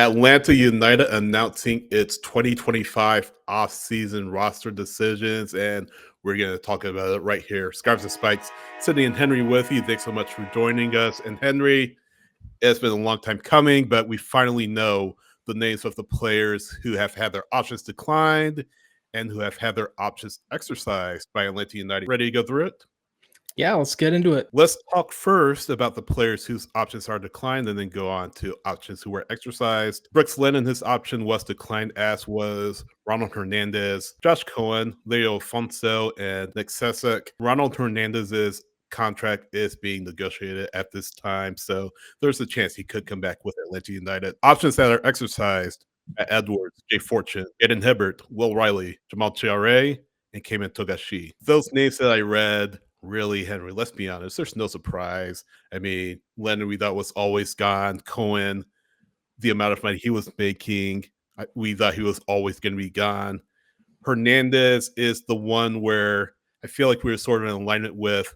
Atlanta United announcing its 2025 off-season roster decisions, and we're going to talk about it right here. Scarves and Spikes, Sydney and Henry with you. Thanks so much for joining us. And Henry, it's been a long time coming, but we finally know the names of the players who have had their options declined and who have had their options exercised by Atlanta United. Ready to go through it? Yeah, let's get into it. Let's talk first about the players whose options are declined and then go on to options who were exercised. Brooks Lennon, his option was declined, as was Ronald Hernandez, Josh Cohen, Leo Fonso, and Nick Sesek. Ronald Hernandez's contract is being negotiated at this time, so there's a chance he could come back with Atlanta United. Options that are exercised: Matt Edwards, Jay Fortune, Aiden Hibbert, Will Riley, Jamal Chiare, and Cayman Togashi. Those names that I read, really, Henry, let's be honest, there's no surprise. I mean, Leonard, we thought was always gone. Cohen, the amount of money he was making, we thought he was always going to be gone. Hernandez is the one where I feel like we were sort of in alignment with,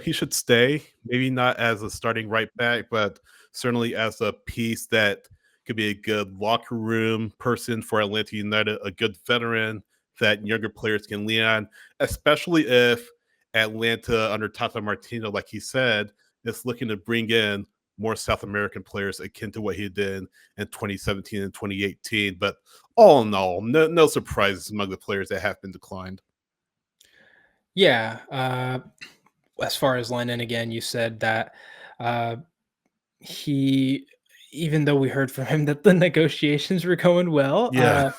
he should stay. Maybe not as a starting right back, but certainly as a piece that could be a good locker room person for Atlanta United, a good veteran that younger players can lean on, especially if Atlanta under Tata Martino, like he said, is looking to bring in more South American players akin to what he did in 2017 and 2018. But all in all, no surprises among the players that have been declined. Yeah. As far as Lennon, again, you said that uh, he, even though we heard from him that the negotiations were going well, Yeah.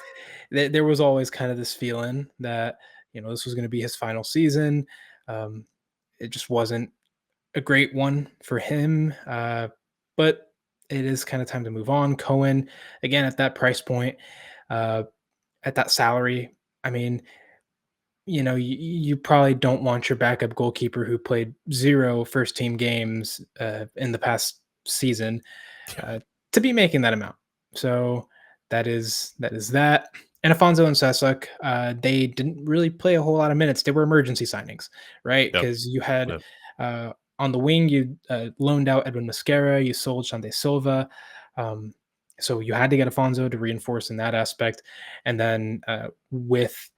there was always kind of this feeling that, this was going to be his final season. Um, it just wasn't a great one for him. But it is kind of time to move on. Cohen, again, at that price point, uh, at that salary, I mean, you probably don't want your backup goalkeeper who played 0 first team games in the past season uh, to be making that amount. So that is that. And Afonso and Sesek, they didn't really play a whole lot of minutes. They were emergency signings, right? Yep. Because you had Yep. on the wing, you loaned out Edwin Mosquera, you sold Shante Silva. Um, so you had to get Afonso to reinforce in that aspect. And then with,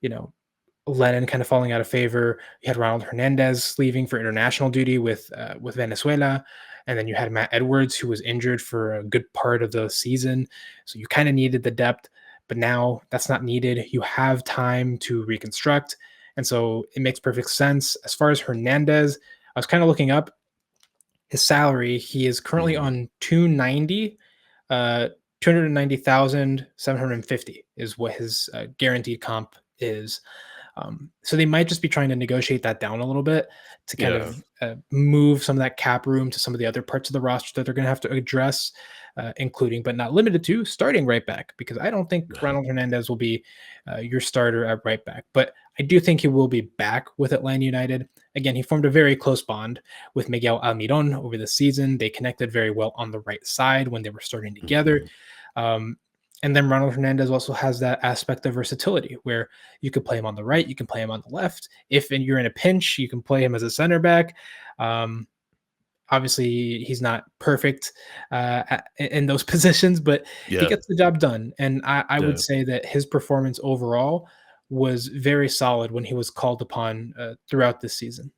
you know, Lennon kind of falling out of favor. You had Ronald Hernandez leaving for international duty with Venezuela, and then you had Matt Edwards, who was injured for a good part of the season. So you kind of needed the depth, but now that's not needed. You have time to reconstruct, and so it makes perfect sense. As far as Hernandez, I was kind of looking up his salary. He is currently Mhm. on 290. 290,750 is what his guaranteed comp is. So they might just be trying to negotiate that down a little bit to kind Yeah. of move some of that cap room to some of the other parts of the roster that they're going to have to address, including but not limited to starting right back. Because I don't think Ronald Hernandez will be your starter at right back, but I do think he will be back with Atlanta United. Again, he formed a very close bond with Miguel Almiron over the season. They connected very well on the right side when they were starting together. Mhm. Um, and then Ronald Hernandez also has that aspect of versatility where you could play him on the right, you can play him on the left. If you're in a pinch, you can play him as a center back. Um, Obviously, he's not perfect in those positions, but he Yeah. gets the job done. And I would Yeah. say that his performance overall was very solid when he was called upon throughout this season.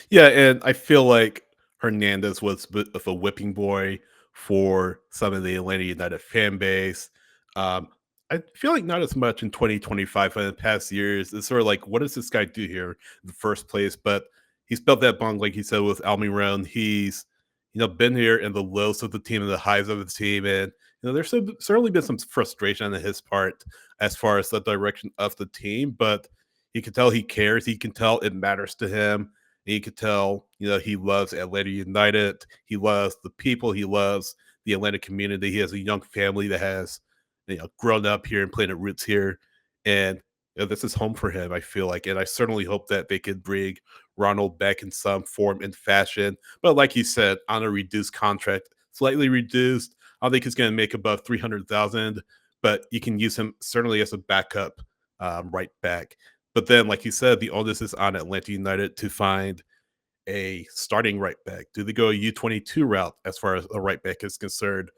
Yeah, and I feel like Hernandez was a bit of a whipping boy for some of the Atlanta United fan base. Um, I feel like not as much in 2025, but in the past years, it's sort of like, what does this guy do here in the first place? But he's built that bond, like he said, with Almiron. He's, been here in the lows of the team and the highs of the team. And, there's certainly been some frustration on his part as far as the direction of the team, but you can tell he cares. He can tell it matters to him. And you could tell, he loves Atlanta United. He loves the people. He loves the Atlanta community. He has a young family that has, grown up here and Planet Roots here. And this is home for him, I feel like. And I certainly hope that they could bring Ronald back in some form and fashion. But like you said, on a reduced contract, slightly reduced. I don't think he's going to make above 300,000, but you can use him certainly as a backup right back. But then, like you said, the onus is on Atlanta United to find a starting right back. Do they go a U22 route as far as a right back is concerned?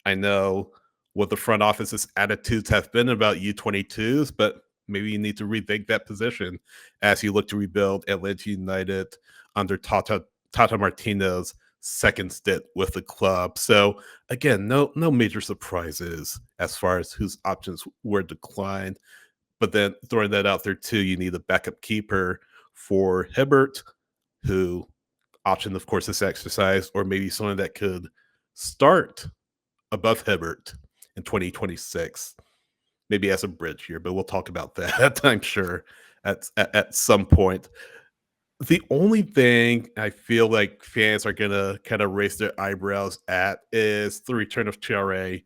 I know what the front office's attitudes have been about U22s, but maybe you need to rethink that position as you look to rebuild Atlanta United under Tata Martino's second stint with the club. So again, no major surprises as far as whose options were declined. But then throwing that out there too, you need a backup keeper for Hibbert, who option of course is exercised, or maybe someone that could start above Hibbert in 2026, maybe as a bridge here, but we'll talk about that, I'm sure, at some point. The only thing I feel like fans are gonna kind of raise their eyebrows at is the return of TRA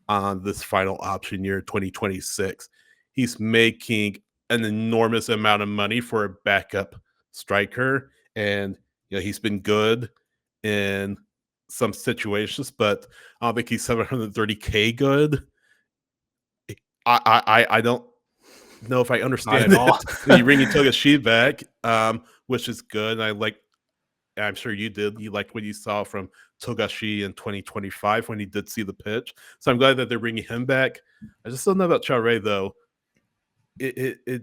on this final option year, 2026. He's making an enormous amount of money for a backup striker, and he's been good in some situations, but I don't think he's 730K good. I don't know if I Not understand at all. it. You bring Togashi back, which is good. I'm sure you did. You liked what you saw from Togashi in 2025 when he did see the pitch. So I'm glad that they're bringing him back. I just don't know about Chare though. It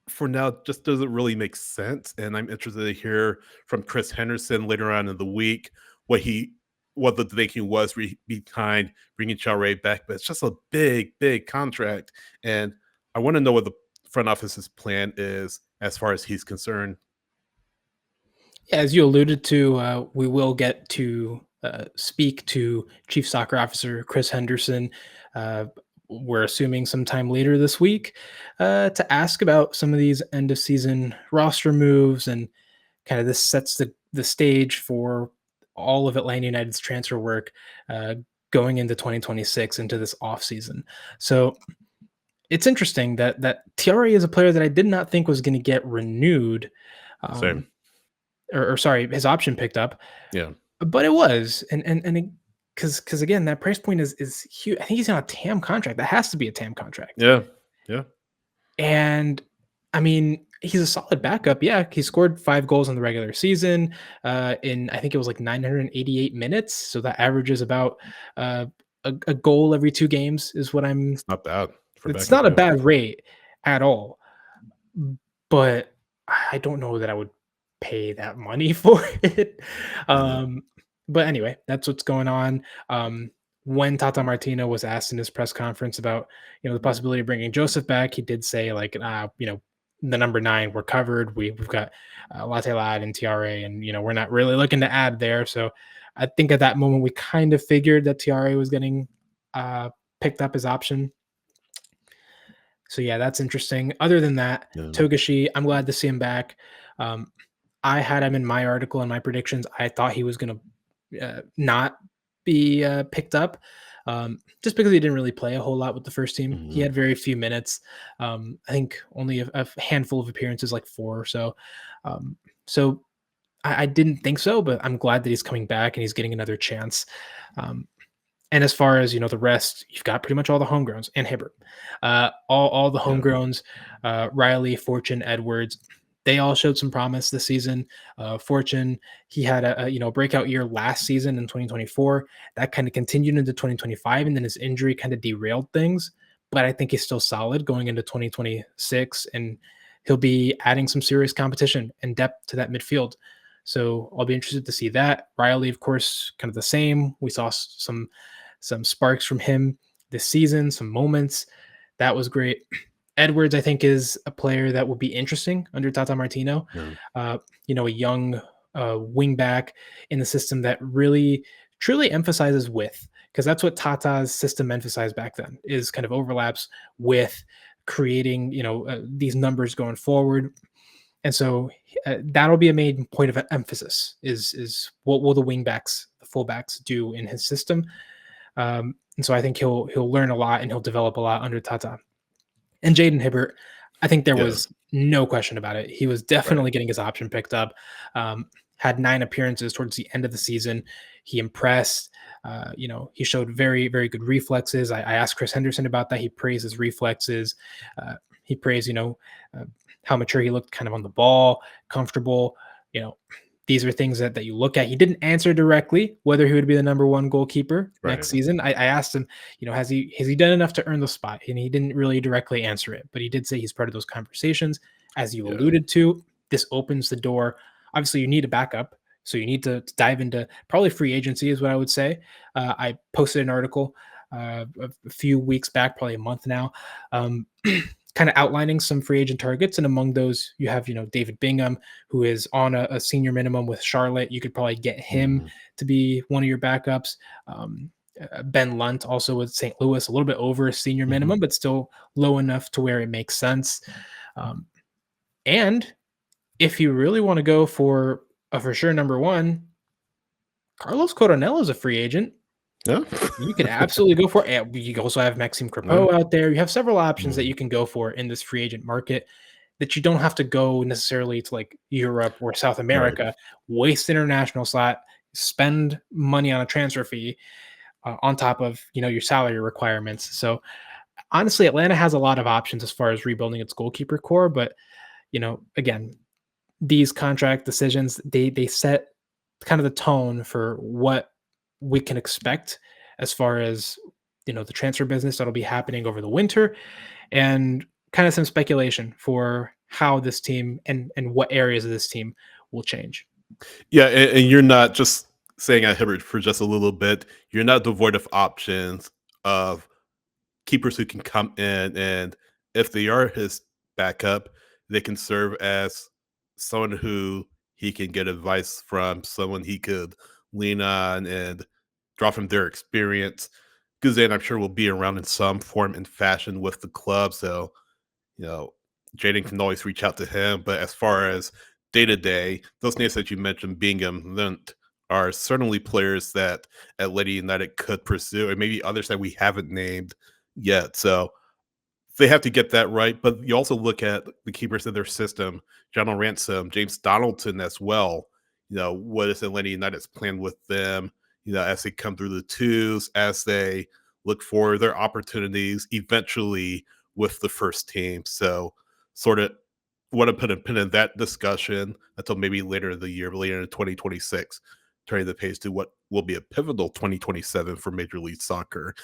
for now just doesn't really make sense, and I'm interested to hear from Chris Henderson later on in the week what the thinking was behind bringing Chare back. But it's just a big contract, and I want to know what the front office's plan is as far as he's concerned. Yeah, as you alluded to, we will get to speak to Chief Soccer Officer Chris Henderson. Uh, we're assuming sometime later this week to ask about some of these end of season roster moves, and kind of this sets the stage for all of Atlanta United's transfer work going into 2026 into this off season. So it's interesting that TRA is a player that I did not think was going to get renewed. Same. Um, or sorry, his option picked up, Yeah. but it was, and because again, that price point is huge. I think he's on a TAM contract. That has to be a TAM contract. Yeah. Yeah. And I mean, he's a solid backup. Yeah, he scored 5 goals in the regular season. In I think it was like 988 minutes. So that averages about uh, a goal every 2 games. Is what I'm. It's not bad for It's backup. not a Yeah. bad rate at all. But I don't know that I would pay that money for it. Um, but anyway, that's what's going on. When Tata Martino was asked in his press conference about the possibility of bringing Joseph back, he did say like the number 9 we're covered. We've got Latte Lad and TRA, and we're not really looking to add there. So I think at that moment we kind of figured that TRA was getting picked up as option. So yeah, that's interesting. Other than that, Yeah. Togashi, I'm glad to see him back. Um, I had him in my article and my predictions. I thought he was going to not be picked up, just because he didn't really play a whole lot with the first team. He had very few minutes. I think only a handful of appearances, like 4 or so. So I didn't think so, but I'm glad that he's coming back and he's getting another chance. And as far as the rest, you've got pretty much all the homegrowns and Hibbert, all the homegrowns, Riley, Fortune, Edwards. They all showed some promise this season. Fortune, he had a breakout year last season in 2024. That kind of continued into 2025, and then his injury kind of derailed things. But I think he's still solid going into 2026, and he'll be adding some serious competition and depth to that midfield. So I'll be interested to see that. Riley, of course, kind of the same. We saw some sparks from him this season, some moments. That was great. Edwards, I think, is a player that will be interesting under Tata Martino. Yeah. A young wing back in the system that really truly emphasizes width, because that's what Tata's system emphasized back then, is kind of overlaps with creating these numbers going forward. And so that'll be a main point of emphasis is what will the wing backs, the fullbacks do in his system. And so I think he'll learn a lot and he'll develop a lot under Tata. And Jaden Hibbert, I think there was no question about it. He was definitely getting his option picked up. Had 9 appearances towards the end of the season. He impressed. He showed very, very good reflexes. I asked Chris Henderson about that. He praised his reflexes. He praised, how mature he looked kind of on the ball, comfortable. these are things that you look at. He didn't answer directly whether he would be the number one goalkeeper next Right. season. I asked him, has he done enough to earn the spot? And he didn't really directly answer it, but he did say he's part of those conversations. As you Yeah. alluded to, this opens the door. Obviously, you need a backup, so you need to dive into probably free agency, is what I would say. I posted an article a few weeks back, probably a month now, um, kind of outlining some free agent targets. And among those, you have, David Bingham, who is on a senior minimum with Charlotte. You could probably get him Mhm. to be one of your backups. Ben Lunt, also with St. Louis, a little bit over a senior Mhm. minimum, but still low enough to where it makes sense. Um, and if you really want to go for a for sure number one, Carlos Coronel is a free agent. Yeah. You could absolutely go for it. And you also have Maxime Yeah. Crepeau out there. You have several options that Mhm. you can go for in this free agent market that you don't have to go necessarily to like Europe or South Right. America, waste international slot, spend money on a transfer fee on top of your salary requirements. So honestly, Atlanta has a lot of options as far as rebuilding its goalkeeper core, but again, these contract decisions they set kind of the tone for what we can expect as far as the transfer business that'll be happening over the winter, and kind of some speculation for how this team and what areas of this team will change. Yeah, and you're not just saying at Hibbert for just a little bit. You're not devoid of options of keepers who can come in, and if they are his backup, they can serve as someone who he can get advice from, someone he could lean on and draw from their experience. Guzan, I'm sure, will be around in some form and fashion with the club, so you know, Jaden can always reach out to him. But as far as day to day, those names that you mentioned, Bingham, Lint, are certainly players that Atlanta United could pursue, and maybe others that we haven't named yet. So they have to get that right. But you also look at the keepers in their system, John Ransom, James Donaldson as well. What is Atlanta United's plan with them? As they come through the twos, as they look for their opportunities eventually with the first team. So, sort of want to put a pin in that discussion until maybe later in the year, later in 2026, turning the page to what will be a pivotal 2027 for Major League Soccer.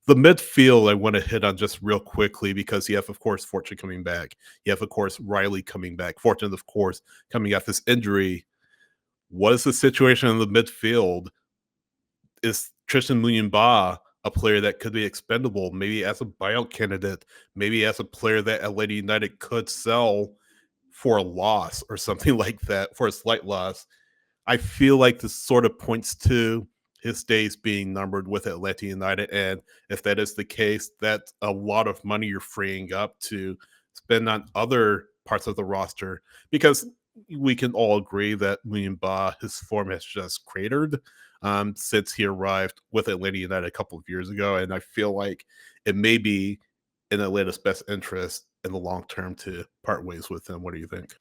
The midfield I want to hit on just real quickly because you have, of course, Fortune coming back. You have, of course, Riley coming back. Fortune, of course, coming off this injury. What is the situation in the midfield? Is Tristan Muyumba a player that could be expendable, maybe as a buyout candidate, maybe as a player that Atlanta United could sell for a loss or something like that, for a slight loss? I feel like this sort of points to his days being numbered with Atlanta United. And if that is the case, that's a lot of money you're freeing up to spend on other parts of the roster because we can all agree that Muyumba, his form has just cratered since he arrived with Atlanta United a couple of years ago. And I feel like it may be in Atlanta's best interest in the long term to part ways with him. What do you think?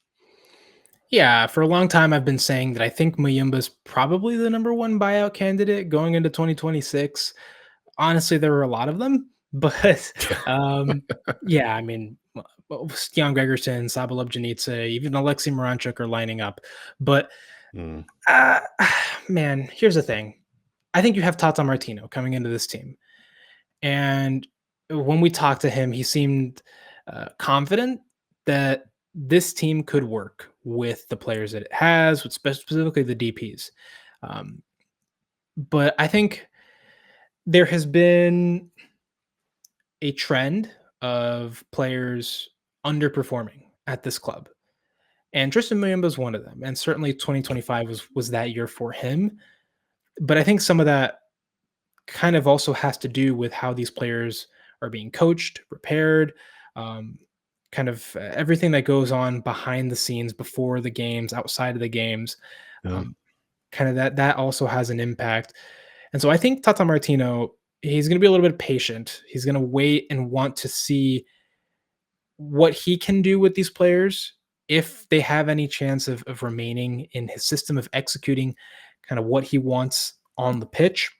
Yeah, for a long time, I've been saying that I think Mayumba's probably the number one buyout candidate going into 2026. Honestly, there were a lot of them, but um, yeah, I mean, Stian Gregerson, Sabalov Janica, even Alexei Moranchuk are lining up. But Mm, uh, man, here's the thing. I think you have Tata Martino coming into this team. And when we talked to him, he seemed confident that this team could work with the players that it has, with specifically the DPs. Um, but I think there has been a trend of players underperforming at this club. And Tristan Muyumba is one of them. And certainly 2025 was that year for him. But I think some of that kind of also has to do with how these players are being coached, prepared, um, kind of everything that goes on behind the scenes before the games, outside of the games. yeah. Um, kind of that also has an impact. And so I think Tata Martino, he's going to be a little bit patient. He's going to wait and want to see what he can do with these players if they have any chance of remaining in his system of executing kind of what he wants on the pitch.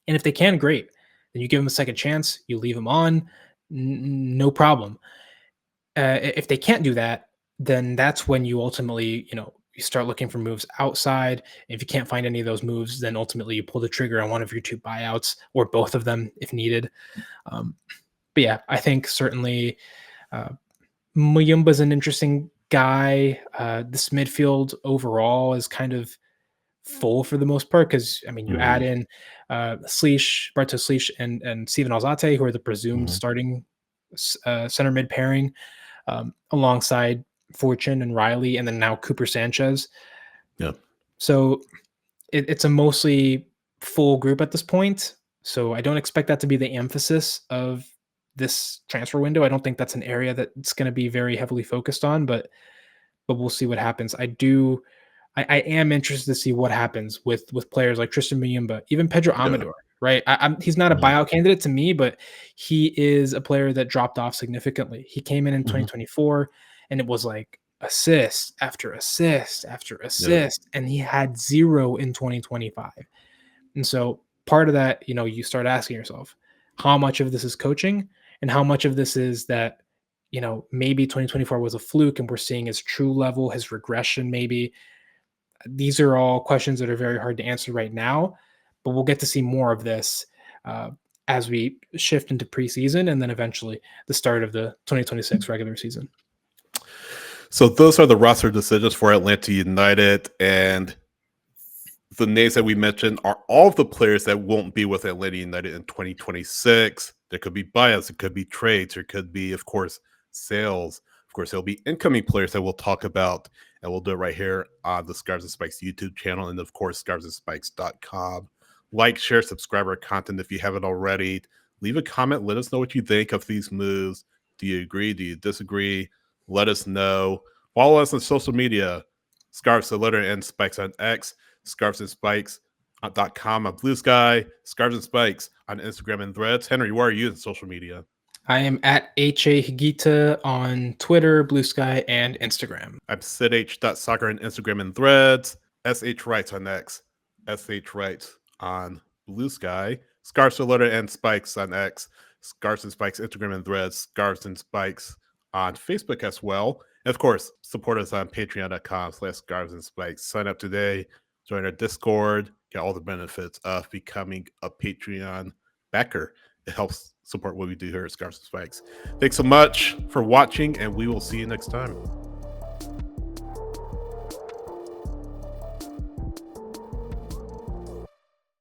And if they can, great. Then you give them a second chance, you leave them on, no problem. If they can't do that, then that's when you ultimately, you start looking for moves outside. If you can't find any of those moves, then ultimately you pull the trigger on one of your two buyouts or both of them if needed. Um, but yeah, I think certainly uh, Muyumba's an interesting guy. This midfield overall is kind of full for the most part because I mean you add Mhm, in Bartosz Slisz, and Steven Alzate, who are the presumed mhm. starting center mid pairing, alongside Fortune and Riley, and then now Cooper Sanchez. Yeah. So it's a mostly full group at this point. So I don't expect that to be the emphasis of this transfer window. I don't think that's an area that's going to be very heavily focused on, but we'll see what happens. I am interested to see what happens with players like Tristan Muyumba, even Pedro Yeah. Amador. Right, he's not a Mhm, buyout candidate to me, but he is a player that dropped off significantly. He came in mhm. 2024, and it was like assist after assist after Yeah. assist, and he had zero in 2025. And so part of that, you start asking yourself, how much of this is coaching and how much of this is that, maybe 2024 was a fluke and we're seeing his true level, his regression, maybe. These are all questions that are very hard to answer right now, but we'll get to see more of this uh, as we shift into preseason and then eventually the start of the 2026 regular season. So those are the roster decisions for Atlanta United, and the names that we mentioned are all of the players that won't be with Atlanta United in 2026. There could be buyouts, it could be trades, there could be, of course, sales. Of course, there'll be incoming players that we'll talk about, and we'll do it right here on the Scarves and Spikes YouTube channel, and of course, scarvesandspikes.com. Like, share, subscribe our content if you haven't already. Leave a comment. Let us know what you think of these moves. Do you agree? Do you disagree? Let us know. Follow us on social media. Scarves, the letter N, Spikes on X. Scarvesandspikes.com on Blue Sky, Scarves and Spikes on Instagram and Threads. Henry, where are you in social media? I am at HA Higita on Twitter, Blue Sky, and Instagram. I'm sidh.soccer on Instagram and Threads, SH Rights on X, SH Rights on Blue Sky, Scarves the letter and Spikes on X, Scarves and Spikes Instagram and Threads, Scarves and Spikes on Facebook as well. And of course, support us on patreon.com/Scarves and Spikes. Sign up today, join our Discord, get all the benefits of becoming a Patreon backer. It helps support what we do here at Scarves and Spikes. Thanks so much for watching, and we will see you next time.